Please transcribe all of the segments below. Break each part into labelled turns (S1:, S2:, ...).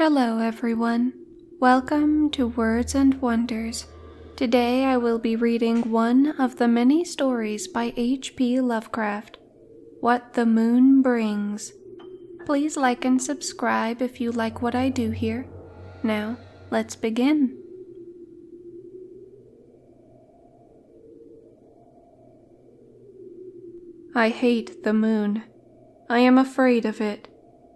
S1: Hello everyone, welcome to Words and Wonders. Today I will be reading one of the many stories by H.P. Lovecraft, What the Moon Brings. Please like and subscribe if you like what I do here. Now, let's begin. I hate the moon. I am afraid of it.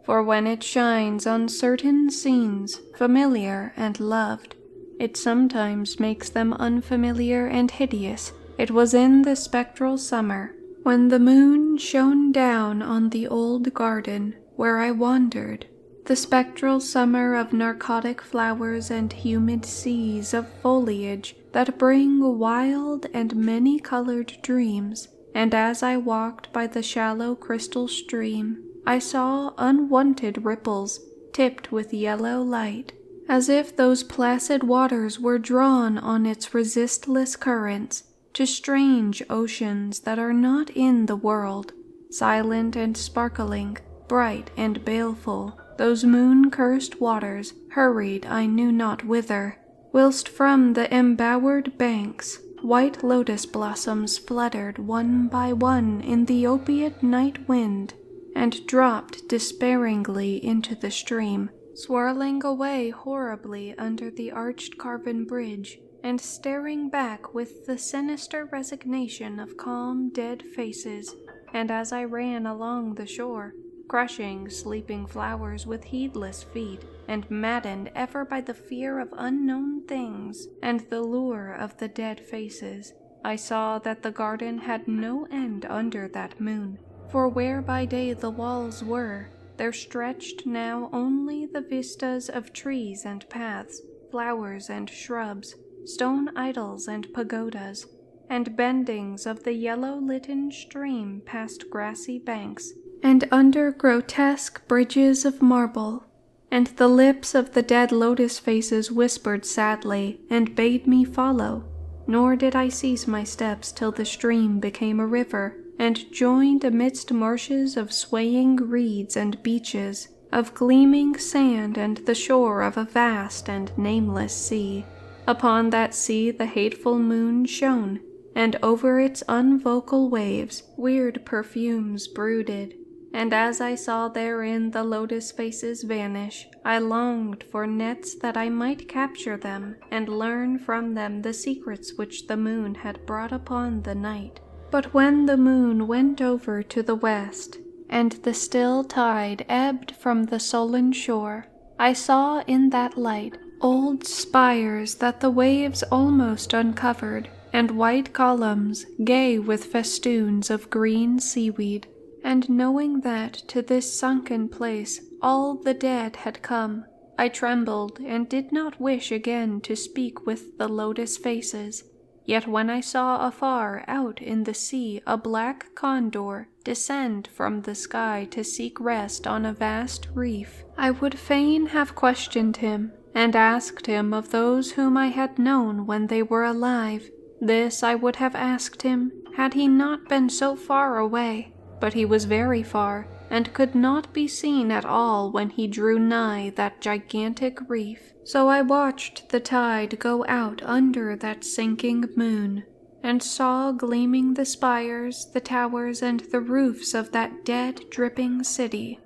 S1: For when it shines on certain scenes, familiar and loved, it sometimes makes them unfamiliar and hideous. It was in the spectral summer, when the moon shone down on the old garden where I wandered, the spectral summer of narcotic flowers and humid seas of foliage that bring wild and many-colored dreams, and as I walked by the shallow crystal stream, I saw unwonted ripples tipped with yellow light, as if those placid waters were drawn on its resistless currents to strange oceans that are not in the world. Silent and sparkling, bright and baleful, those moon-cursed waters hurried I knew not whither, whilst from the embowered banks white lotus blossoms fluttered one by one in the opiate night wind, and dropped despairingly into the stream, swirling away horribly under the arched carven bridge, and staring back with the sinister resignation of calm, dead faces. And as I ran along the shore, crushing sleeping flowers with heedless feet, and maddened ever by the fear of unknown things and the lure of the dead faces, I saw that the garden had no end under that moon. For where by day the walls were, there stretched now only the vistas of trees and paths, flowers and shrubs, stone idols and pagodas, and bendings of the yellow-litten stream past grassy banks, and under grotesque bridges of marble. And the lips of the dead lotus faces whispered sadly, and bade me follow, nor did I cease my steps till the stream became a river, and joined amidst marshes of swaying reeds and beaches, of gleaming sand and the shore of a vast and nameless sea. Upon that sea the hateful moon shone, and over its unvocal waves weird perfumes brooded, and as I saw therein the lotus faces vanish, I longed for nets that I might capture them, and learn from them the secrets which the moon had brought upon the night. But when the moon went over to the west, and the still tide ebbed from the sullen shore, I saw in that light old spires that the waves almost uncovered, and white columns gay with festoons of green seaweed. And knowing that to this sunken place all the dead had come, I trembled and did not wish again to speak with the lotus faces. Yet when I saw afar out in the sea a black condor descend from the sky to seek rest on a vast reef, I would fain have questioned him, and asked him of those whom I had known when they were alive. This I would have asked him, had he not been so far away. But he was very far, and could not be seen at all when he drew nigh that gigantic reef. So I watched the tide go out under that sinking moon, and saw gleaming the spires, the towers, and the roofs of that dead, dripping city.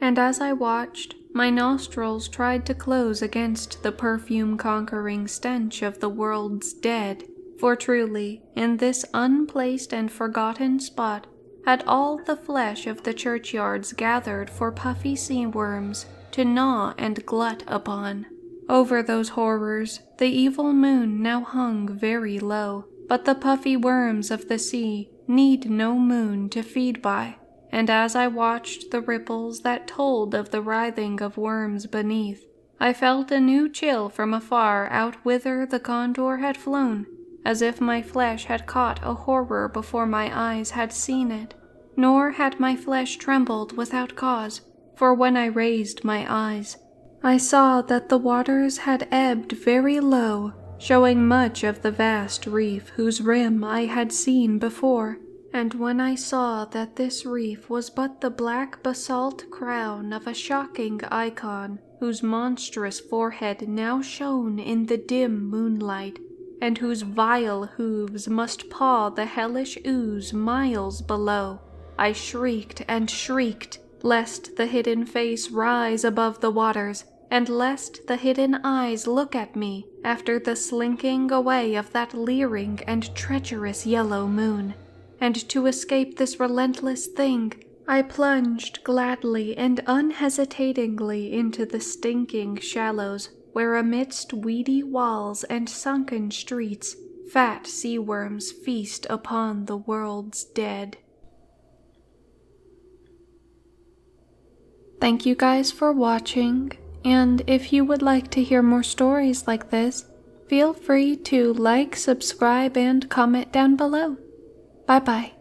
S1: And as I watched, my nostrils tried to close against the perfume-conquering stench of the world's dead, for truly, in this unplaced and forgotten spot, had all the flesh of the churchyards gathered for puffy sea worms to gnaw and glut upon. Over those horrors the evil moon now hung very low, but the puffy worms of the sea need no moon to feed by, and as I watched the ripples that told of the writhing of worms beneath, I felt a new chill from afar out whither the condor had flown, as if my flesh had caught a horror before my eyes had seen it. Nor had my flesh trembled without cause, for when I raised my eyes, I saw that the waters had ebbed very low, showing much of the vast reef whose rim I had seen before. And when I saw that this reef was but the black basalt crown of a shocking icon, whose monstrous forehead now shone in the dim moonlight, and whose vile hooves must paw the hellish ooze miles below, I shrieked and shrieked, lest the hidden face rise above the waters, and lest the hidden eyes look at me after the slinking away of that leering and treacherous yellow moon. And to escape this relentless thing, I plunged gladly and unhesitatingly into the stinking shallows, where amidst weedy walls and sunken streets, fat sea worms feast upon the world's dead. Thank you guys for watching, and if you would like to hear more stories like this, feel free to like, subscribe, and comment down below. Bye-bye.